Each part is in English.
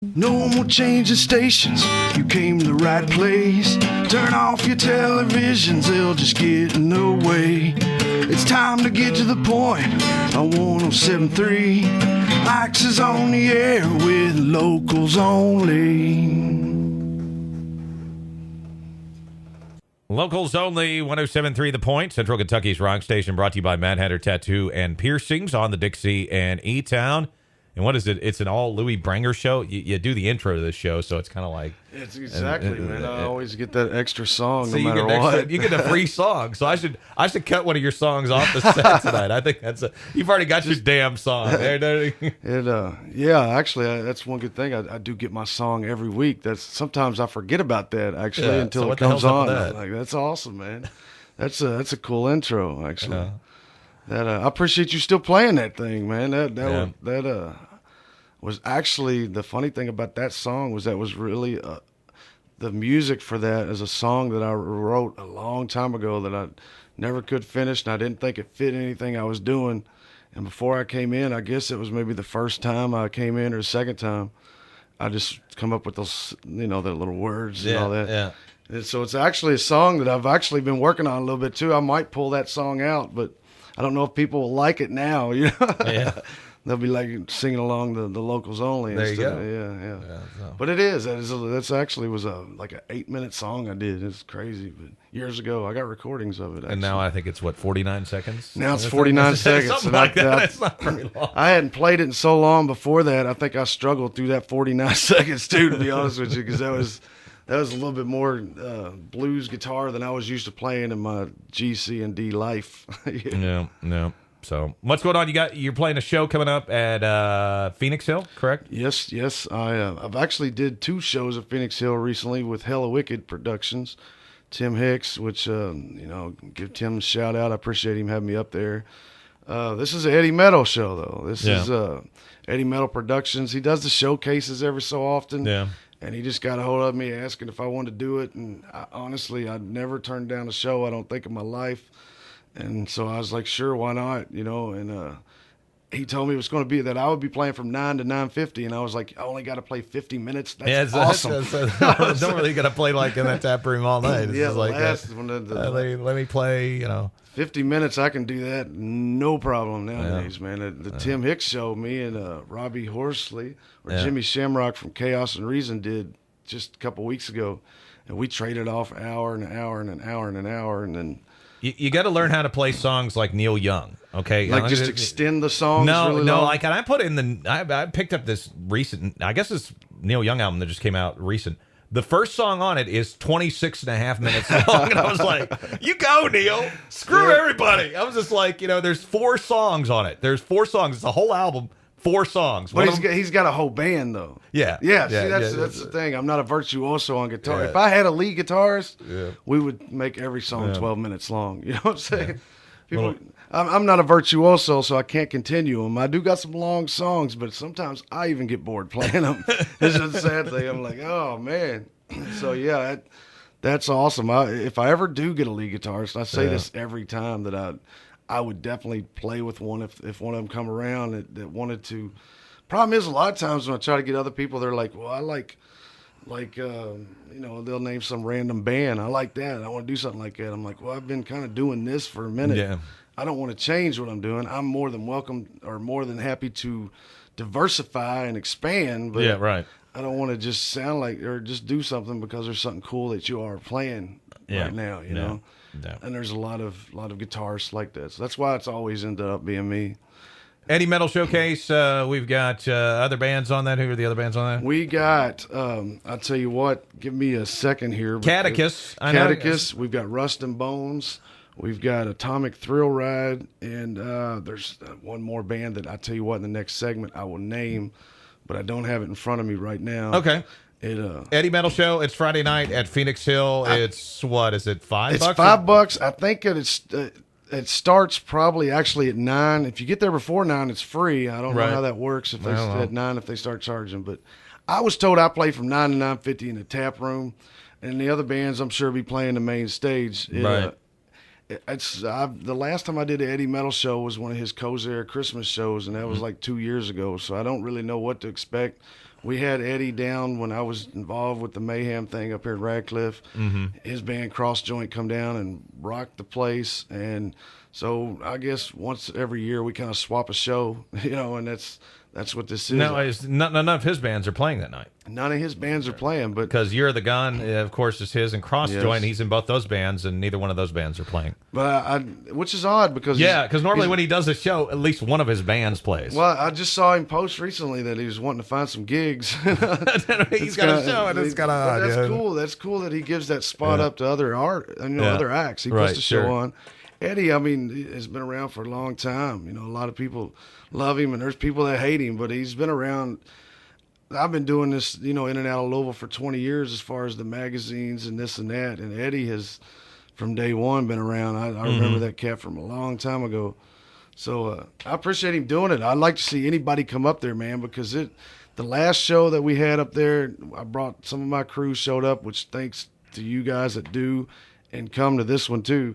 No more changing stations, you came to the right place. Turn off your televisions, they'll just get in the way. It's time to get to the point on 107.3. Ike's is on the air with locals only. Locals only, 107.3 The Point, Central Kentucky's rock station, brought to you by Mad Hatter Tattoo and Piercings on the Dixie and E-Town. And what is it? It's an all Luie Brangers show. You do the intro to this show, so it's kind of like... It's exactly, man. I always get that extra song no matter what. You get a free song. So I should cut one of your songs off the set tonight. I think you've already got your damn song. Yeah, actually, that's one good thing. I do get my song every week. Sometimes I forget about that, actually, until it comes on. Like, that's awesome, man. That's a cool intro, actually. I appreciate you still playing that thing, man. That was actually the funny thing about that song was really the music for that is a song that I wrote a long time ago that I never could finish, and I didn't think it fit anything I was doing. And before I came in, I guess it was maybe the first time I came in or the second time, I just come up with those, the little words and all that. Yeah. And so it's actually a song that I've actually been working on a little bit too. I might pull that song out, but I don't know if people will like it now. Yeah. They'll be like singing along the locals only. There you go. Yeah. But that's actually was like an 8-minute song I did. It's crazy, but years ago I got recordings of it. Actually. And now I think it's 49 seconds. Now it's 49 seconds. Something like that. It's not very long. I hadn't played it in so long before that. I think I struggled through that 49 seconds too, to be honest with you, because that was a little bit more blues guitar than I was used to playing in my G, C, and D life. No. So what's going on? You're playing a show coming up at Phoenix Hill, correct? Yes. I've actually did 2 shows at Phoenix Hill recently with Hella Wicked Productions. Tim Hicks, which give Tim a shout out. I appreciate him having me up there. This is an Eddie Metal show though. This is Eddie Metal Productions. He does the showcases every so often. Yeah. And he just got a hold of me asking if I wanted to do it. And honestly, I'd never turned down a show, I don't think, in my life. And so I was like, sure, why not? And he told me it was going to be that I would be playing from 9 to 9:50. And I was like, I only got to play 50 minutes. That's awesome. Don't really got to play like in that tap room all night. Yeah, like let me play, 50 minutes, I can do that, no problem nowadays, man. The Tim Hicks show, me and Robbie Horsley, or Jimmy Shamrock from Chaos and Reason did just a couple weeks ago. And we traded off an hour and an hour and an hour and an hour, and then... You got to learn how to play songs like Neil Young, okay? Like just extend the songs. No. Long? Like, and I put in I picked up this recent. I guess this Neil Young album that just came out recent. The first song on it is 26 and a half minutes long, and I was like, "You go, Neil. Screw everybody." I was just like, there's 4 songs on it. There's 4 songs. It's a whole album. 4 songs. But he's got a whole band, though. Yeah. That's the thing. I'm not a virtuoso on guitar. Yeah. If I had a lead guitarist, we would make every song 12 minutes long. You know what I'm saying? I'm not a virtuoso, so I can't continue them. I do got some long songs, but sometimes I even get bored playing them. It's just a sad thing. I'm like, oh, man. So, that's awesome. If I ever do get a lead guitarist, I say this every time that I would definitely play with one if one of them come around that wanted to. Problem is, a lot of times when I try to get other people, they're like, well, I like they'll name some random band. I like that. I want to do something like that. I'm like, well, I've been kind of doing this for a minute. Yeah. I don't want to change what I'm doing. I'm more than welcome or more than happy to diversify and expand. But I don't want to just sound like or just do something because there's something cool that you are playing right now, you know? No. And there's a lot of guitarists like that. So that's why it's always ended up being me. Eddie Metal Showcase, we've got other bands on that. Who are the other bands on that? We got, I'll tell you what, give me a second here. Catechus. We've got Rust and Bones. We've got Atomic Thrill Ride. And there's one more band that I'll tell you what, in the next segment I will name, but I don't have it in front of me right now. Okay. Eddie Metal Show. It's Friday night at Phoenix Hill. It's what is it? $5? It's $5. I think it starts probably actually at 9. If you get there before 9, it's free. I don't know how that works if at 9 if they start charging. But I was told I play from 9 to 9:50 in the tap room, and the other bands I'm sure be playing the main stage. The last time I did an Eddie Metal show was one of his Cozair Christmas shows, and that was like 2 years ago. So I don't really know what to expect We had Eddie down when I was involved with the Mayhem thing up here in Radcliffe. Mm-hmm. His band Cross Joint come down and rock the place. And so I guess once every year we kind of swap a show, and that's what this is. No, none of his bands are playing that night. None of his bands are playing, but because You're the Gun, of course, is his, and Cross Joint. He's in both those bands, and neither one of those bands are playing. But which is odd because because normally when he does a show, at least one of his bands plays. Well, I just saw him post recently that he was wanting to find some gigs. He's got a show, and it's kind of odd. That's cool. That's cool that he gives that spot up to other other acts. He puts the show on. Eddie, I mean, has been around for a long time. A lot of people love him, and there's people that hate him, but he's been around. I've been doing this, in and out of Louisville for 20 years as far as the magazines and this and that, and Eddie has, from day one, been around. I remember that cat from a long time ago. So I appreciate him doing it. I'd like to see anybody come up there, man, because the last show that we had up there, I brought some of my crew showed up, which thanks to you guys that do and come to this one too.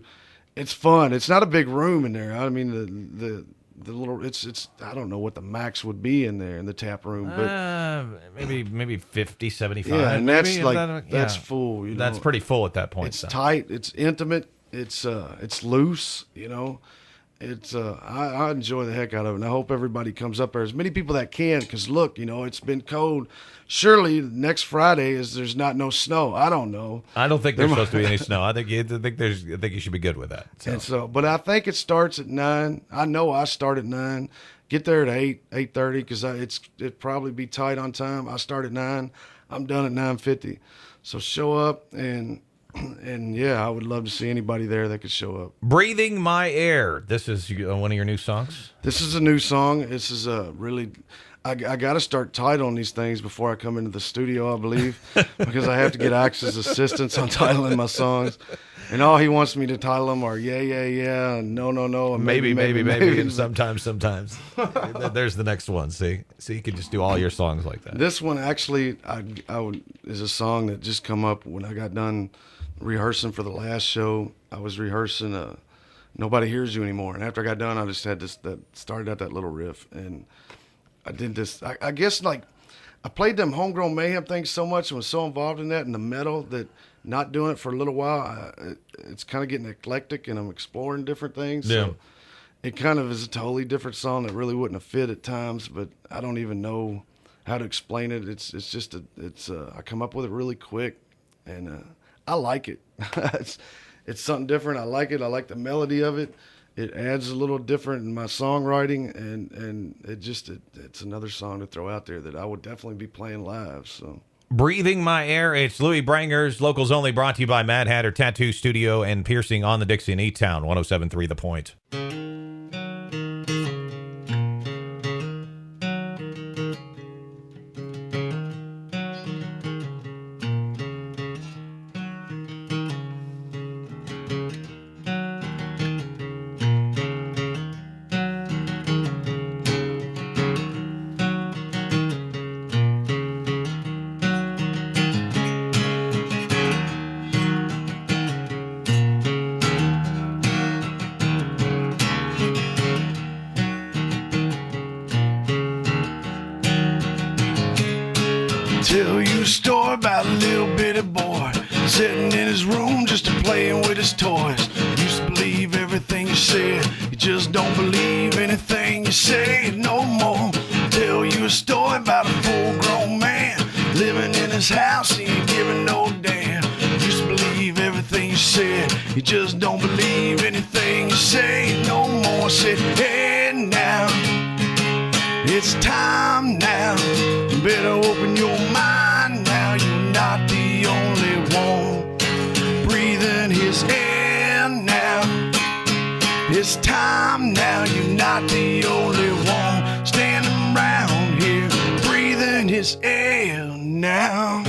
It's fun. It's not a big room in there. I mean, the little it's I don't know what the max would be in there in the tap room, but maybe 50, 75. Yeah, and that's full. That's pretty full at that point. It's tight. It's intimate. It's loose. It's I enjoy the heck out of it, and I hope everybody comes up there, as many people that can, because look, it's been cold. Surely next Friday there's no snow. I don't know. I don't think there's supposed to be any snow. I think you should be good with that. But I think it starts at 9. I know I start at 9. Get there at 8:30, because it'd probably be tight on time. I start at 9. I'm done at 9:50. So show up and I would love to see anybody there that could show up. Breathing My Air. This is one of your new songs? This is a new song. This is really... I got to start titling these things before I come into the studio, I believe, because I have to get Axe's assistance on titling my songs. And all he wants me to title them are yeah, and no, and maybe, and sometimes. There's the next one. See, you can just do all your songs like that. This one actually is a song that just come up when I got done rehearsing for the last show. I was rehearsing Nobody Hears You Anymore, and after I got done, I just had that started out that little riff, and I did this. I guess I played them Homegrown Mayhem things so much and was so involved in that and the metal that not doing it for a little while, it's kind of getting eclectic, and I'm exploring different things. Yeah. So it kind of is a totally different song that really wouldn't have fit at times, but I don't even know how to explain it. It's just I come up with it really quick, and I like it. It's something different. I like it. I like the melody of it. It adds a little different in my songwriting, and it's another song to throw out there that I would definitely be playing live. So, Breathing My Air. It's Luie Brangers, locals only, brought to you by Mad Hatter Tattoo Studio and Piercing on the Dixie in E-Town, 107.3 The Point. Tell you a story about a little bitty boy sitting in his room just playing with his toys. Used to believe everything you said, you just don't believe anything you say no more. Tell you a story about a full-grown man living in his house, he ain't giving no damn. Used to believe everything you said, you just don't believe anything you say no more. Said, hey now, it's time now, you better open your mind now. You're not the only one breathing his air now. It's time now, you're not the only one standing around here breathing his air now.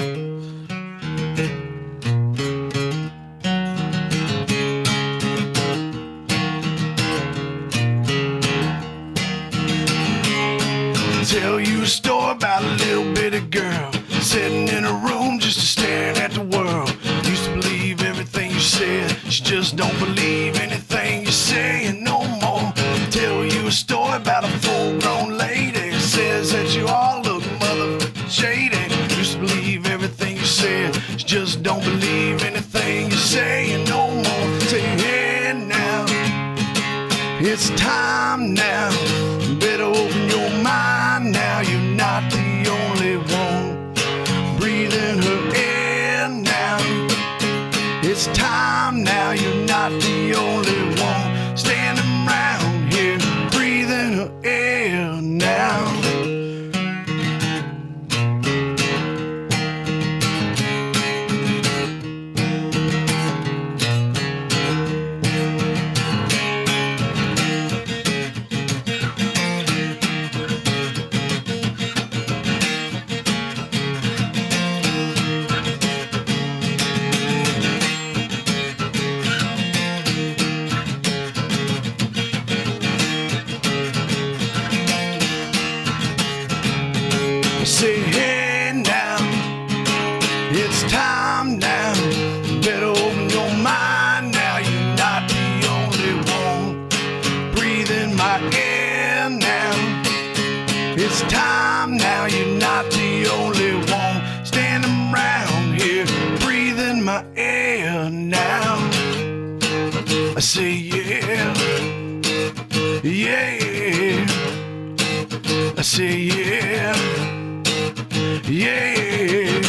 Tell you a story about a little bitty girl sitting in a room just staring at the world. Used to believe everything you said, she just don't believe anything you say no more. Tell you a story about a full-grown lady, says that you all look mother used to believe everything you said. You just don't believe anything you say no more. Say, hey now, it's time now. You better open your mind now. You're not the only one breathing her air now. It's time now. You're not the only one standing around here breathing her air now. Say, hey now, it's time now. You better open your mind now. You're not the only one breathing my air now. It's time now. You're not the only one standing around here breathing my air now. I say, yeah, yeah. I say, yeah. Yeah,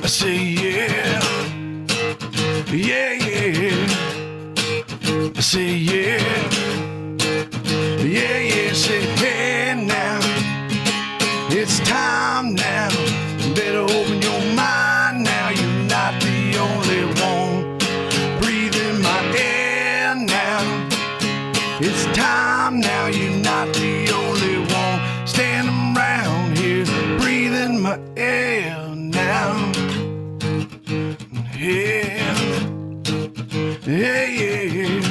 I say yeah, yeah, yeah. I say yeah, yeah, yeah. Say hey now, it's time now. You better open your mind now. You're not the only one breathing my air now. It's time now. You're not the only one standing around here breathing my air now. Yeah, yeah, yeah.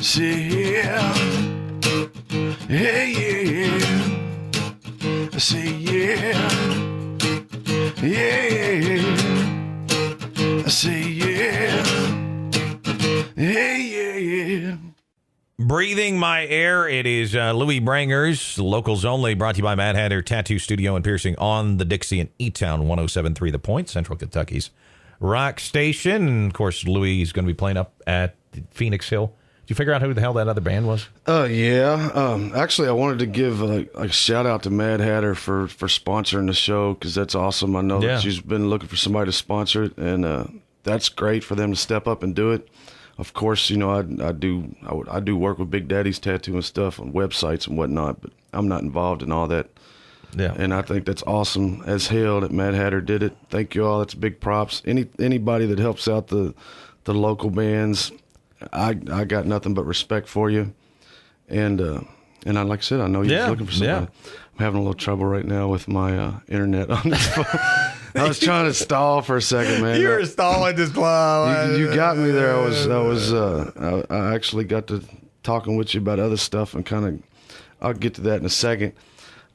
Say yeah, yeah, yeah. Say yeah, yeah. Say yeah, yeah, yeah. Breathing My Air. It is Luie Brangers, locals only, brought to you by Mad Hatter Tattoo Studio and Piercing on the Dixie in E-Town, 107.3 The Point, Central Kentucky's rock station. And, of course, Luie is going to be playing up at Phoenix Hill. Did you figure out who the hell that other band was? Yeah. Actually, I wanted to give a shout out to Mad Hatter for sponsoring the show, because that's awesome. I know that she's been looking for somebody to sponsor it, and that's great for them to step up and do it. Of course, you know, I do work with Big Daddy's Tattoo and stuff on websites and whatnot, but I'm not involved in all that. Yeah. And I think that's awesome as hell that Mad Hatter did it. Thank you all. That's big props. Anybody that helps out the local bands, I got nothing but respect for you. And like I said, I know you're looking for somebody. Yeah. I'm having a little trouble right now with my internet on this phone. I was trying to stall for a second, man. You were stalling this club. You got me there. I actually got to talking with you about other stuff, and I'll get to that in a second.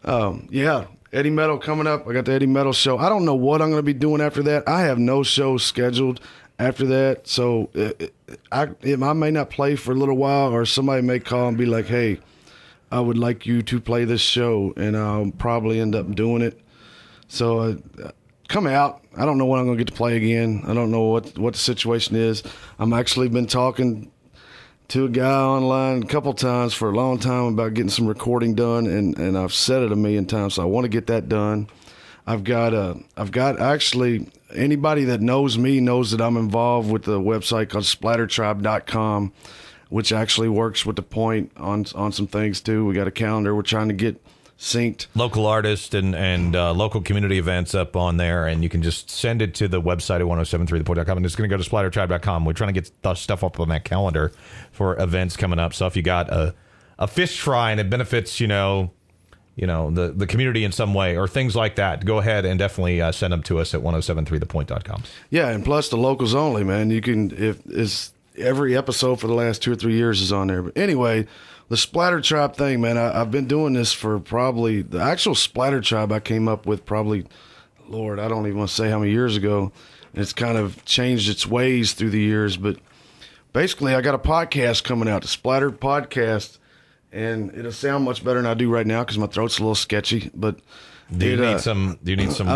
Yeah, Eddie Metal coming up. I got the Eddie Metal show. I don't know what I'm going to be doing after that. I have no shows scheduled after that, so I may not play for a little while, or somebody may call and be like, "Hey, I would like you to play this show," and I'll probably end up doing it. So. Come out. I don't know when I'm going to get to play again. I don't know what the situation is. I'm actually been talking to a guy online a couple times for a long time about getting some recording done, and I've said it a million times, so I want to get that done. I've got actually, anybody that knows me knows that I'm involved with a website called splattertribe.com, which actually works with The Point on some things too. We got a calendar we're trying to get synced. Local artists and local community events up on there, and you can just send it to the website at 1073thepoint.com, and it's going to go to splattertribe.com. We're trying to get stuff up on that calendar for events coming up. So if you got a fish fry and it benefits, the community in some way or things like that, go ahead and definitely send them to us at 1073thepoint.com. Yeah, and plus the locals only, man. You can, every episode for the last 2 or 3 years is on there. But anyway, the Splatter Tribe thing, man, I've been doing this for probably, the actual Splatter Tribe I came up with probably, Lord, I don't even want to say how many years ago. And it's kind of changed its ways through the years. But basically, I got a podcast coming out, the Splatter Podcast, and it'll sound much better than I do right now because my throat's a little sketchy. But Do you need some? Do you need some?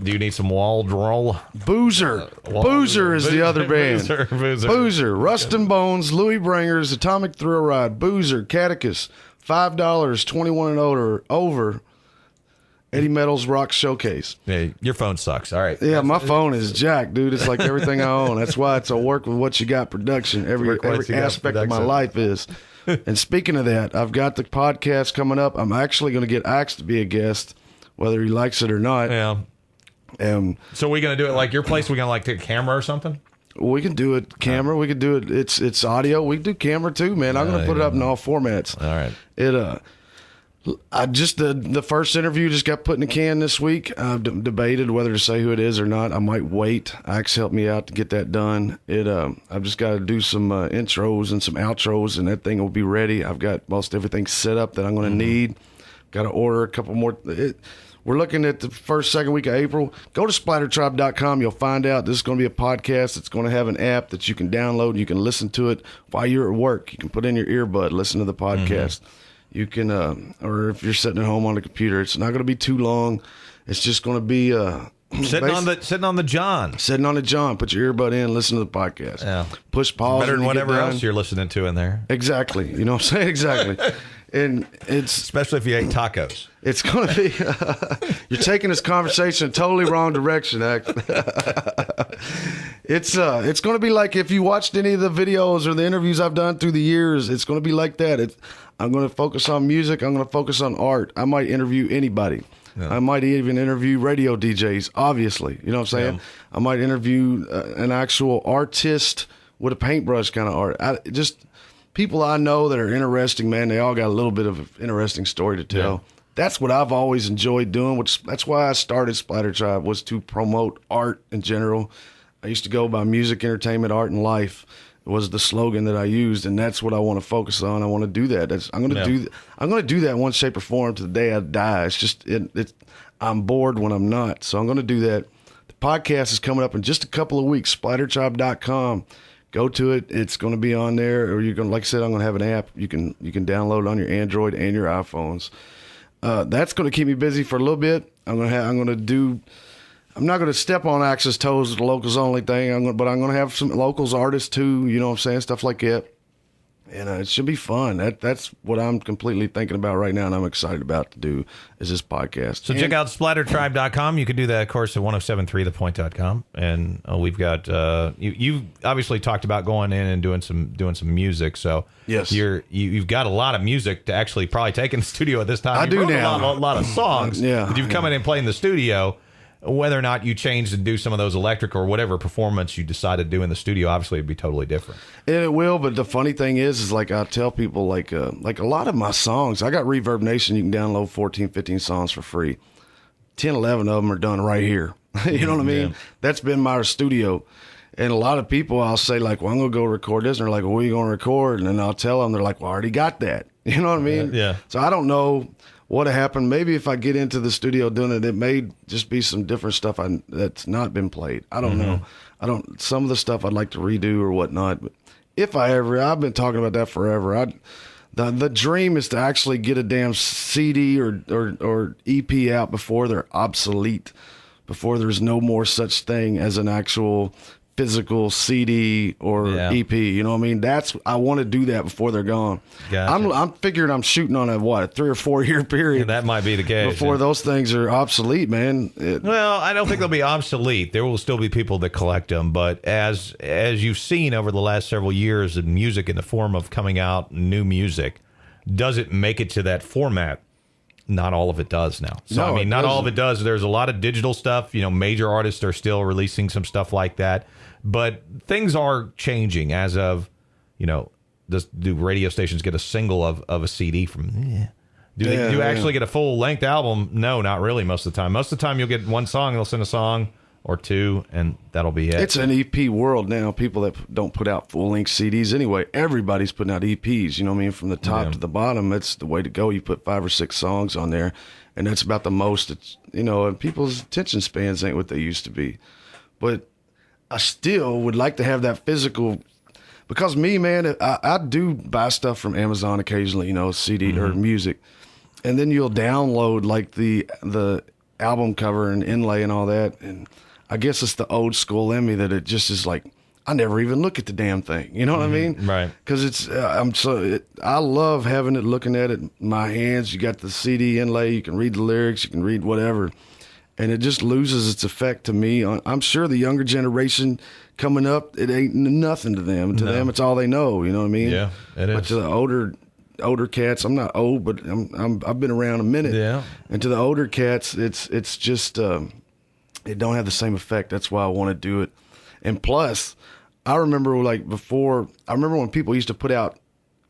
Do you need some walled roll? Boozer. Boozer is the other band. Boozer. Rust and Bones. Luie Brangers. Atomic Thrill Ride. Boozer. Catechus. $5. 21 and over. Eddie Metal's Rock Showcase. Hey, your phone sucks. All right. Yeah, my phone is jacked, dude. It's like everything I own. That's why it's a work with what you got production. Every aspect of my life is. And speaking of that, I've got the podcast coming up. I'm actually going to get asked to be a guest, whether he likes it or not. Yeah. So we're going to do it like your place? We're going to like take a camera or something? We can do it camera. We can do it. It's audio. We can do camera too, man. I'm going to put it up in all formats. All right. I just the first interview just got put in the can this week. I've debated whether to say who it is or not. I might wait. Axe helped me out to get that done. I've just got to do some intros and some outros, and that thing will be ready. I've got most everything set up that I'm going to need. Got to order a couple more. We're looking at the second week of April. Go to splattertribe.com. You'll find out this is going to be a podcast. It's going to have an app that you can download. You can listen to it while you're at work. You can put in your earbud, listen to the podcast. You can, or if you're sitting at home on the computer, it's not going to be too long. It's just going to be sitting on the John. Sitting on the John. Put your earbud in, listen to the podcast. Yeah. Push pause. Better than whatever else you're listening to in there. Exactly. You know what I'm saying? Exactly. And it's especially if you ate tacos. It's going to be you're taking this conversation in a totally wrong direction. It's going to be like if you watched any of the videos or the interviews I've done through the years. It's going to be like that. I'm going to focus on music. I'm going to focus on art. I might interview anybody. Yeah. I might even interview radio DJs, obviously. You know what I'm saying? Yeah. I might interview an actual artist with a paintbrush kind of art. Just people I know that are interesting, man. They all got a little bit of an interesting story to tell. Yeah. That's what I've always enjoyed doing. That's why I started Splatter Tribe, was to promote art in general. I used to go by music, entertainment, art, and life. It was the slogan that I used, and that's what I want to focus on. I want to do that. I'm going to do that in one shape or form to the day I die. It's just I'm bored when I'm not, so I'm going to do that. The podcast is coming up in just a couple of weeks. Splattertribe.com. Go to it. It's going to be on there, or you're going. Like I said, I'm going to have an app. You can download it on your Android and your iPhones. That's going to keep me busy for a little bit. I'm not going to step on Axe's toes with the locals only thing, but I'm going to have some locals artists too, you know what I'm saying, stuff like that. And it should be fun. That's what I'm completely thinking about right now, and I'm excited about to do is this podcast. So check out splattertribe.com. You can do that, of course, at 1073thepoint.com. And we've got you obviously talked about going in and doing some music. So yes, you've got a lot of music to actually probably take in the studio at this time. I do now. A lot of songs. Yeah, that you've come in and play in the studio. Whether or not you change and do some of those electric or whatever performance you decide to do in the studio, obviously it'd be totally different. And it will, but the funny thing is like I tell people, like a lot of my songs, I got Reverb Nation. You can download 14, 15 songs for free. 10, 11 of them are done right here. You know what I mean? Yeah. That's been my studio. And a lot of people, I'll say like, well, I'm going to go record this. And they're like, well, what are you going to record? And then I'll tell them, they're like, well, I already got that. You know what I mean? Yeah. So I don't know what happened. Maybe if I get into the studio doing it, it may just be some different stuff that's not been played. I don't know. Some of the stuff I'd like to redo or whatnot. But if I've been talking about that forever. The dream is to actually get a damn CD or EP out before they're obsolete, before there's no more such thing as an actual physical CD or EP. You know what I mean? I want to do that before they're gone. Gotcha. I'm figuring I'm shooting on a 3 or 4 year period. That might be the case before those things are obsolete, man. Well, I don't think they'll be obsolete. There will still be people that collect them, but as you've seen over the last several years in music, in the form of coming out new music, does it make it to that format? Not all of it does now. So no, I mean, not all of it does. There's a lot of digital stuff. You know, major artists are still releasing some stuff like that. But things are changing as of, you know, do radio stations get a single of a CD from? Do they actually get a full length album? No, not really. Most of the time. Most of the time, you'll get one song. They'll send a song or two, and that'll be it. It's an EP world now. People that don't put out full length CDs anyway. Everybody's putting out EPs. You know what I mean? From the top to the bottom, that's the way to go. You put 5 or 6 songs on there, and that's about the most. It's, you know, and people's attention spans ain't what they used to be. But I still would like to have that physical, because me, man, I do buy stuff from Amazon occasionally, you know, CD or music, and then you'll download like the album cover and inlay and all that. And I guess it's the old school in me that it just is like, I never even look at the damn thing. You know what I mean? Right. Because it's, I love having it, looking at it in my hands. You got the CD inlay, you can read the lyrics, you can read whatever. And it just loses its effect to me. I'm sure the younger generation coming up, it ain't nothing to them. To them, it's all they know. You know what I mean? Yeah, it is. But to the older cats, I'm not old, but I've been around a minute. Yeah. And to the older cats, it's just it don't have the same effect. That's why I want to do it. And plus, I remember when people used to put out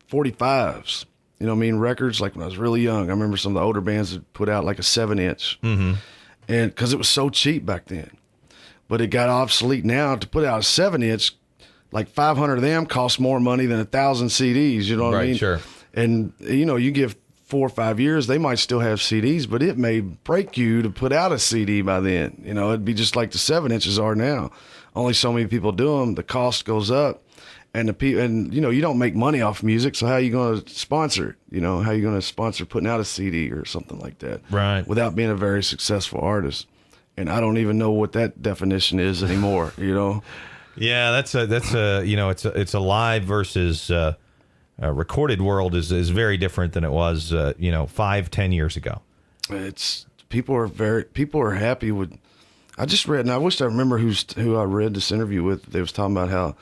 45s. You know what I mean? Records, like when I was really young. I remember some of the older bands that put out like a 7-inch. Mm-hmm. And because it was so cheap back then. But it got obsolete now. To put out a 7-inch, like 500 of them cost more money than 1,000 CDs. You know what I mean? Sure. And, you give 4 or 5 years, they might still have CDs, but it may break you to put out a CD by then. It'd be just like the 7-inches are now. Only so many people do them. The cost goes up. And you don't make money off music, so how are you going to sponsor it? How are you going to sponsor putting out a CD or something like that? Right. Without being a very successful artist. And I don't even know what that definition is anymore, Yeah, that's a live versus recorded world is very different than it was 5-10 years ago. People are happy with. I just read, and I wish I remember who I read this interview with. They was talking about how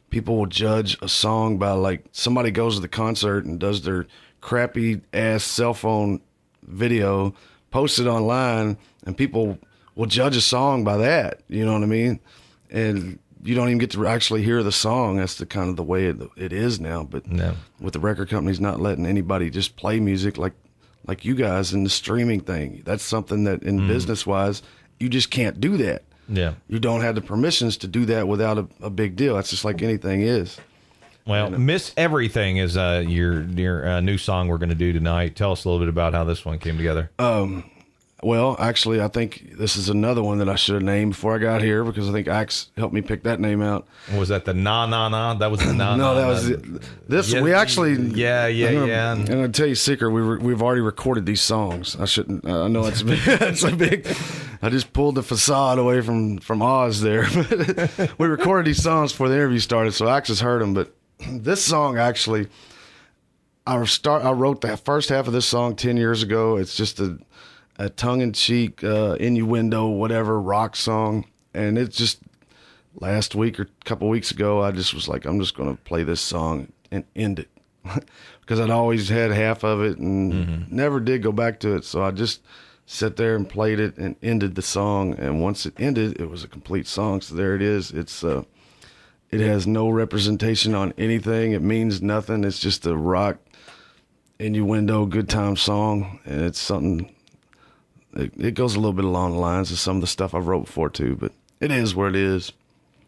people will judge a song by, like, somebody goes to the concert and does their crappy ass cell phone video, posts it online, and people will judge a song by that. You know what I mean? And you don't even get to actually hear the song. That's the kind of the way it is now. But with the record companies not letting anybody just play music like you guys in the streaming thing, that's something that in business wise, you just can't do that. Yeah. You don't have the permissions to do that without a big deal. That's just like anything is. Well, Miss Everything is your new song we're going to do tonight. Tell us a little bit about how this one came together. Well, actually, I think this is another one that I should have named before I got here, because I think Axe helped me pick that name out. Was that the Na Na Na? That was the Na No, Na. that was it. This we actually. Yeah. I'm gonna tell you a secret. We've already recorded these songs. I shouldn't. I know it's big. It's a big. I just pulled the facade away from Oz there. We recorded these songs before the interview started, so Axe has heard them. But this song actually, I wrote the first half of this song 10 years ago. It's just a tongue-in-cheek, innuendo, whatever, rock song. And it's just last week or a couple weeks ago, I just was like, I'm just going to play this song and end it. Because I'd always had half of it and never did go back to it. So I just sat there and played it and ended the song. And once it ended, it was a complete song. So there it is. It has no representation on anything. It means nothing. It's just a rock innuendo, good time song. And it's something... It goes a little bit along the lines of some of the stuff I wrote before, too, but it is what it is.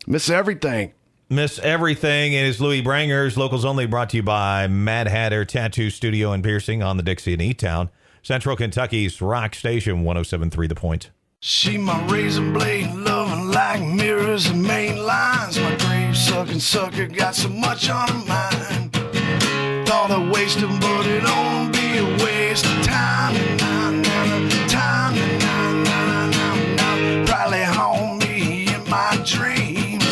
Miss Everything. Miss Everything is Luie Brangers, locals only, brought to you by Mad Hatter Tattoo Studio and Piercing on the Dixie in E-Town, Central Kentucky's rock station, 107.3 The Point. She my razor blade, loving like mirrors and main lines. My grave sucking sucker got so much on her mind. Thought I wasted, but it don't be a waste of time. Probably haunt me in my dreams.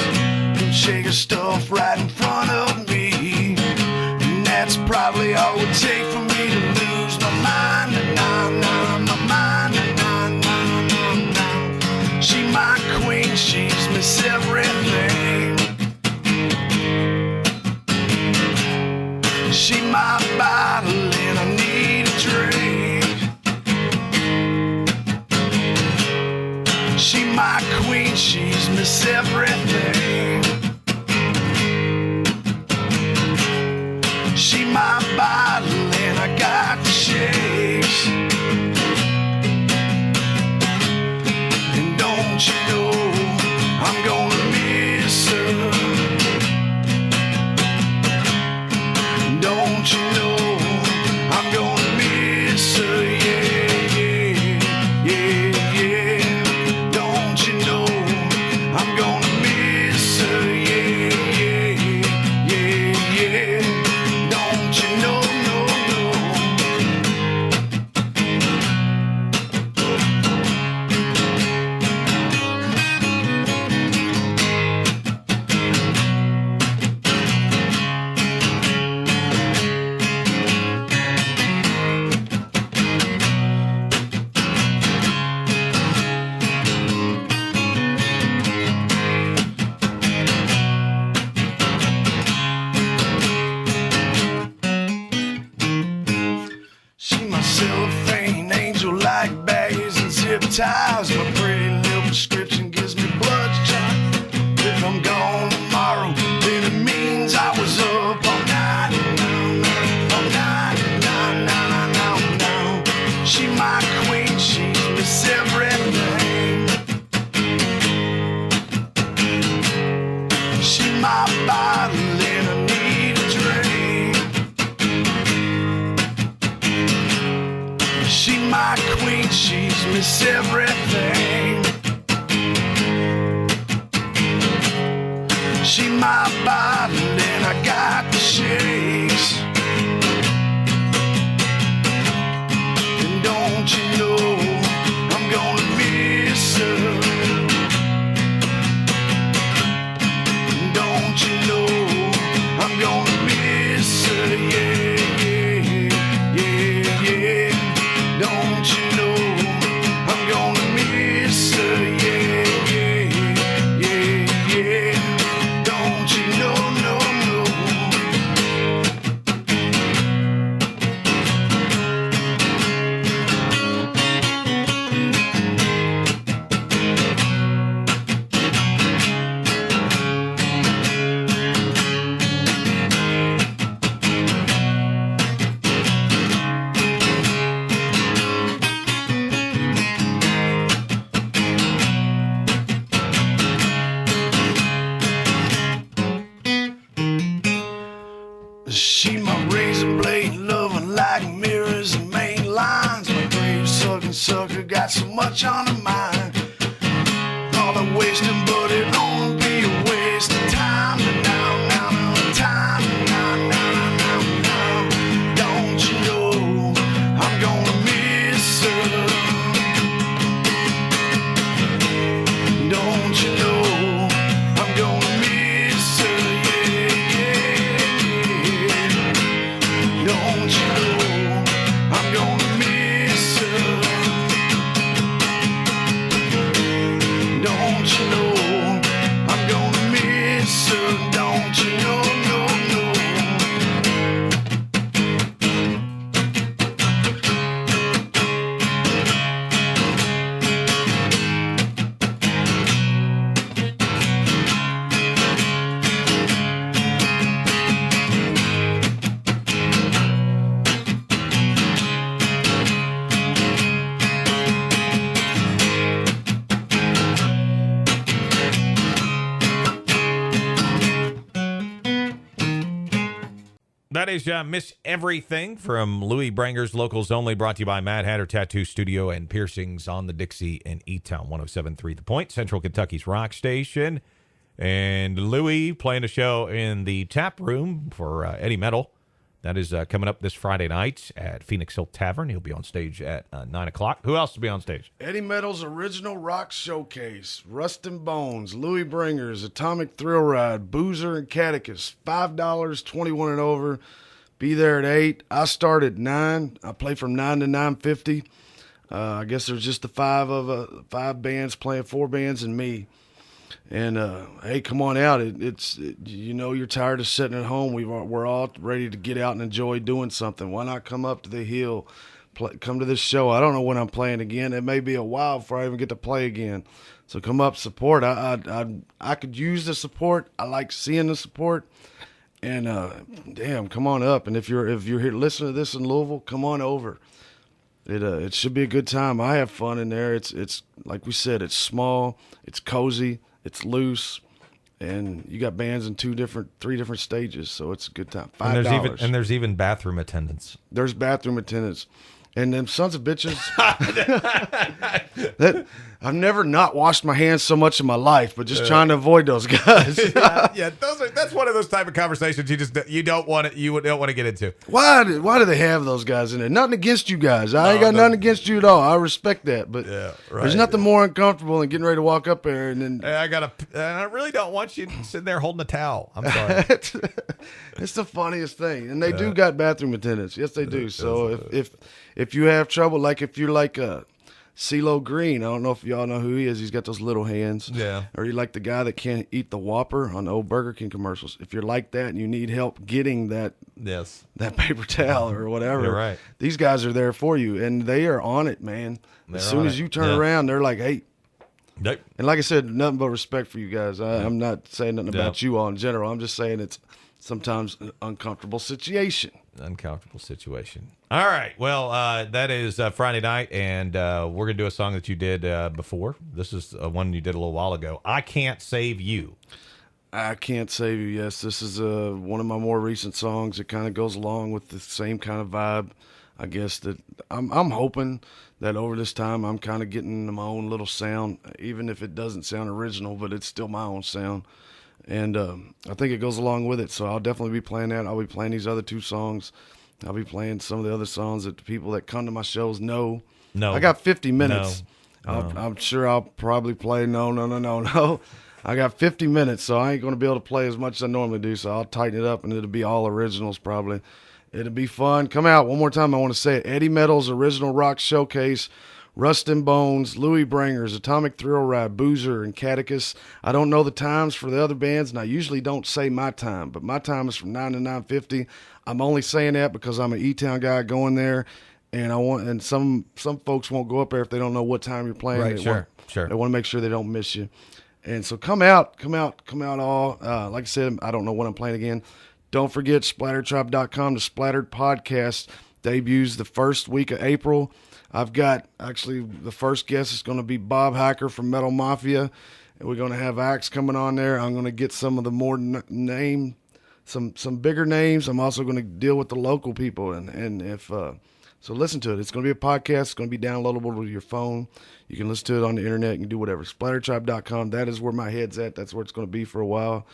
Shake her stuff right in front of me. And that's probably all it would take for me to lose my mind. She my queen, she's Miss Everything. She my bottle and I need a drink. She my queen, she's Miss Everything. She my bottle and I got the shakes. And don't you know I'm gonna miss her? Don't you know I'm gonna miss her? Yeah, yeah, yeah, yeah. Don't you know I'm gonna miss her? Yeah, yeah, yeah, yeah. Don't you know, no, no. a pretty little prescription gives me bloodshot. If I'm gone tomorrow, then it means I was up all night. All night, now. She my queen, she's miss everything. She my bottle and I need a drink. She my queen, she's miss everything. She my bottle and I got the shakes. And don't you know I'm gonna miss her? And don't you know I'm gonna miss her? Yeah. Don't you know I'm gonna miss her? Yeah. Don't you know, no. She my razor blade, loving like mirrors and main lines. My grave sucking sucker got so much on her mind. All the wasting, but it won't be a waste of time. Now, time. Don't you know I'm gonna miss her? Don't you know I'm gonna miss her? Don't you know I'm gonna miss her? Don't you know I'm gonna miss her? Don't you know, no. That is Miss Everything from Luie Brangers, locals only, brought to you by Mad Hatter Tattoo Studio and Piercings on the Dixie in E-Town, 107.3 The Point, Central Kentucky's rock station. And Luie playing a show in the tap room for Eddie Metal. That is coming up this Friday night at Phoenix Hill Tavern. He'll be on stage at 9 o'clock. Who else will be on stage? Eddie Metal's Original Rock Showcase, Rust and Bones, Luie Bringers, Atomic Thrill Ride, Boozer and Catechist, $5, 21 and over. Be there at 8. I start at 9. I play from 9 to 9:50. I guess there's just the five bands playing, 4 bands and me. And hey, come on out. You know you're tired of sitting at home. We're all ready to get out and enjoy doing something. Why not come up to the hill, come to this show? I don't know when I'm playing again. It may be a while before I even get to play again. So come up, support. I could use the support. I like seeing the support. And damn, come on up. And if you're here listening to this in Louisville, come on over. It should be a good time. I have fun in there. It's like we said, it's small, it's cozy, it's loose, and you got bands in 3 different stages, so it's a good time. $5. And there's even bathroom attendants. There's bathroom attendants. And them sons of bitches, that I've never not washed my hands so much in my life, but just trying to avoid those guys. That's one of those type of conversations you don't want to get into. Why do they have those guys in there? Nothing against you guys. I ain't got nothing against you at all. I respect that, but there's nothing more uncomfortable than getting ready to walk up there and then. I really don't want you sitting there holding a towel. I'm sorry. It's the funniest thing, and they do got bathroom attendants. Yes, they do. So if you have trouble, like if you're like CeeLo Green, I don't know if y'all know who he is. He's got those little hands. Yeah. Or you like the guy that can't eat the Whopper on the old Burger King commercials. If you're like that and you need help getting that paper towel or whatever, you're right. These guys are there for you, and they are on it, man. As soon as you turn around, they're like, hey, Nope. And like I said, nothing but respect for you guys. I'm not saying nothing about you all in general. I'm just saying it's sometimes an uncomfortable situation. Uncomfortable situation. All right. Well, that is Friday night, and we're going to do a song that you did before. This is one you did a little while ago. I Can't Save You. I Can't Save You, yes. This is one of my more recent songs. It kind of goes along with the same kind of vibe, I guess, that I'm hoping that over this time I'm kind of getting my own little sound, even if it doesn't sound original, but it's still my own sound. And I think it goes along with it, so I'll definitely be playing that. I'll be playing these other 2 songs. I'll be playing some of the other songs that the people that come to my shows know. No. I got 50 minutes. No. I'm sure I'll probably play no. I got 50 minutes, so I ain't going to be able to play as much as I normally do, so I'll tighten it up, and it'll be all originals probably. It'll be fun. Come out one more time. I want to say it. Eddie Metal's Original Rock Showcase, Rust and Bones, Luie, Brangers, Atomic Thrill Ride, Boozer, and Catechus. I don't know the times for the other bands, and I usually don't say my time, but my time is from 9 to 9:50. I'm only saying that because I'm an E-Town guy going there, and some folks won't go up there if they don't know what time you're playing. Right, sure. They want to make sure they don't miss you. And so come out all. Like I said, I don't know when I'm playing again. Don't forget splattertribe.com. The Splattered Podcast debuts the first week of April. I've got, actually, the first guest is going to be Bob Hacker from Metal Mafia. And we're going to have acts coming on there. I'm going to get some of the more some bigger names. I'm also going to deal with the local people. And if so listen to it. It's going to be a podcast. It's going to be downloadable to your phone. You can listen to it on the internet. You can do whatever. Splattertribe.com. That is where my head's at. That's where it's going to be for a while.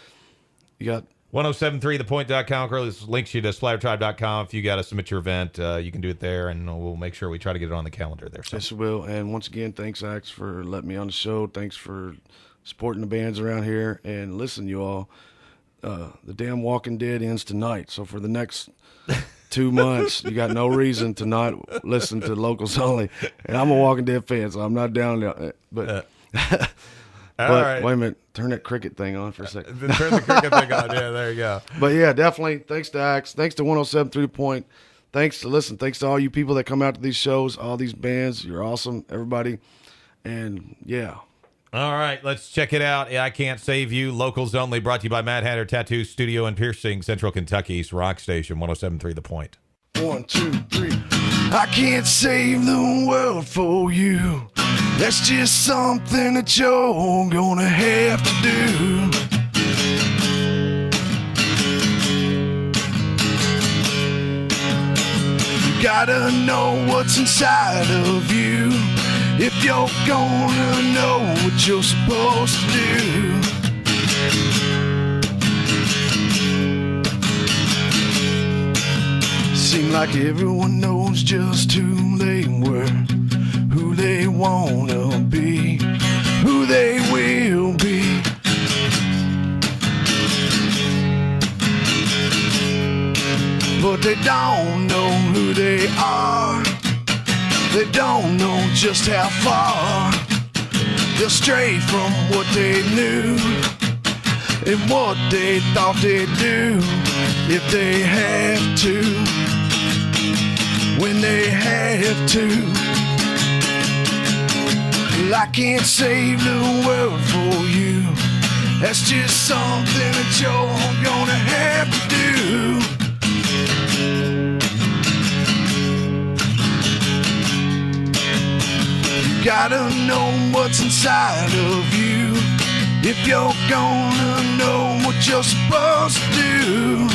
You got 1073thepoint.com links you to splattertribe.com. If you got to submit your event, you can do it there, and we'll make sure we try to get it on the calendar there. So. Yes, we will. And once again, thanks, Axe, for letting me on the show. Thanks for supporting the bands around here. And listen, you all, the damn Walking Dead ends tonight. So for the next 2 months, you got no reason to not listen to Locals Only. And I'm a Walking Dead fan, so I'm not down there. But... But right. Wait a minute, turn that cricket thing on for a second. Turn the cricket thing on. Yeah, there you go. But yeah, definitely. Thanks to Axe. Thanks to 107 Through the Point. Thanks to all you people that come out to these shows, all these bands. You're awesome, everybody. And yeah. All right, let's check it out. I Can't Save You. Locals Only, brought to you by Mad Hatter Tattoo Studio and Piercing, Central Kentucky's rock station, 107.3 The Point. 1, 2, 3. I can't save the world for you. That's just something that you're gonna have to do. You gotta know what's inside of you if you're gonna know what you're supposed to do. Seem like everyone knows just who they were, who they wanna be, who they will be. But they don't know who they are. They don't know just how far they'll stray from what they knew and what they thought they'd do if they have to, when they have to. Well, I can't save the world for you. That's just something that you're gonna have to do. You gotta know what's inside of you if you're gonna know what you're supposed to do.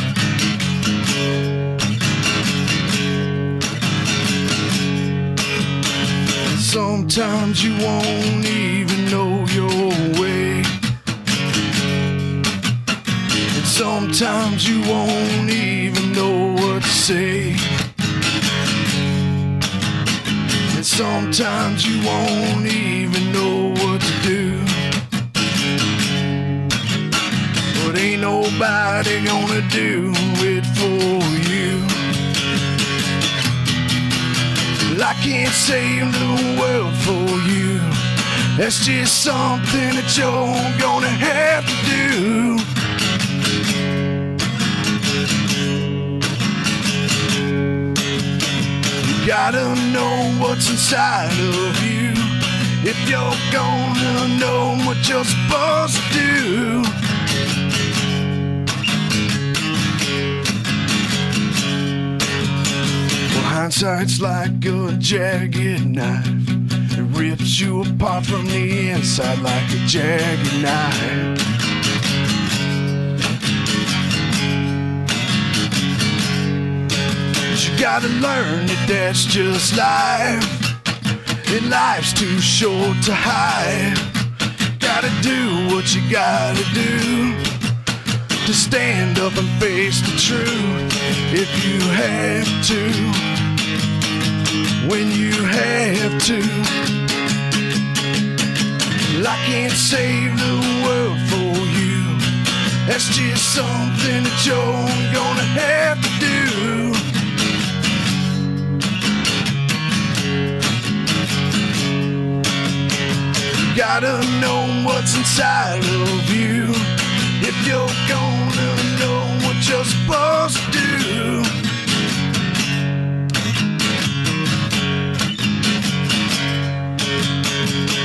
Sometimes you won't even know your way, and sometimes you won't even know what to say, and sometimes you won't even know what to do. But ain't nobody gonna do it for you. I can't save the world for you. That's just something that you're gonna have to do. You gotta know what's inside of you if you're gonna know what you're supposed to do. Well, hindsight's like a jagged knife. It rips you apart from the inside like a jagged knife. But you gotta learn that that's just life. And life's too short to hide. Gotta do what you gotta do to stand up and face the truth. If you have to, when you have to. Well, I can't save the world for you. That's just something that you're gonna have to do. Gotta know what's inside of you if you're gonna know what you're supposed to do.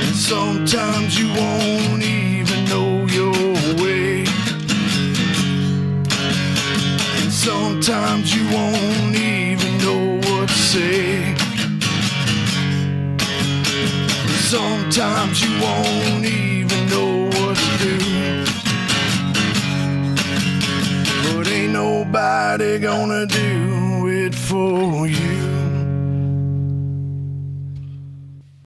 And sometimes you won't even know your way. And sometimes you won't even know what to say. Sometimes you won't even know what to do. But ain't nobody gonna do it for you.